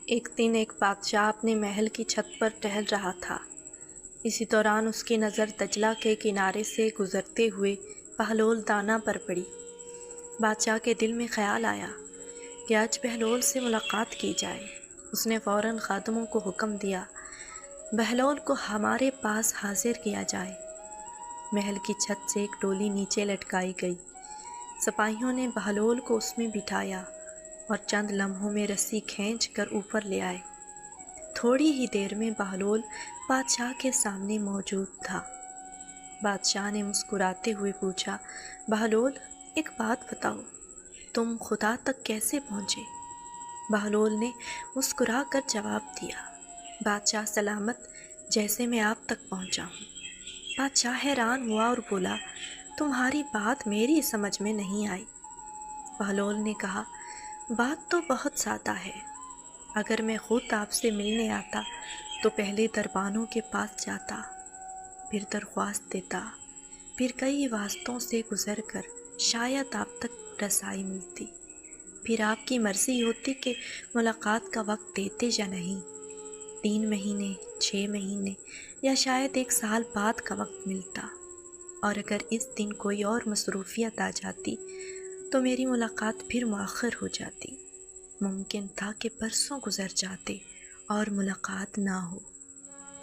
ایک دن ایک بادشاہ اپنے محل کی چھت پر ٹہل رہا تھا۔ اسی دوران اس کی نظر دجلہ کے کنارے سے گزرتے ہوئے بہلول دانا پر پڑی۔ بادشاہ کے دل میں خیال آیا کہ آج بہلول سے ملاقات کی جائے۔ اس نے فوراً خادموں کو حکم دیا، بہلول کو ہمارے پاس حاضر کیا جائے۔ محل کی چھت سے ایک ڈولی نیچے لٹکائی گئی۔ سپاہیوں نے بہلول کو اس میں بٹھایا اور چند لمحوں میں رسی کھینچ کر اوپر لے آئے۔ تھوڑی ہی دیر میں بہلول بادشاہ کے سامنے موجود تھا۔ بادشاہ نے مسکراتے ہوئے پوچھا، بہلول، ایک بات بتاؤ، تم خدا تک کیسے پہنچے؟ بہلول نے مسکرا کر جواب دیا، بادشاہ سلامت، جیسے میں آپ تک پہنچا ہوں۔ بادشاہ حیران ہوا اور بولا، تمہاری بات میری سمجھ میں نہیں آئی۔ بہلول نے کہا، بات تو بہت سادہ ہے۔ اگر میں خود آپ سے ملنے آتا تو پہلے دربانوں کے پاس جاتا، پھر درخواست دیتا، پھر کئی واسطوں سے گزر کر شاید آپ تک رسائی ملتی، پھر آپ کی مرضی ہوتی کہ ملاقات کا وقت دیتے یا نہیں۔ 3 مہینے، 6 مہینے یا شاید 1 سال بعد کا وقت ملتا، اور اگر اس دن کوئی اور مصروفیت آ جاتی تو میری ملاقات پھر مؤخر ہو جاتی۔ ممکن تھا کہ برسوں گزر جاتے اور ملاقات نہ ہو۔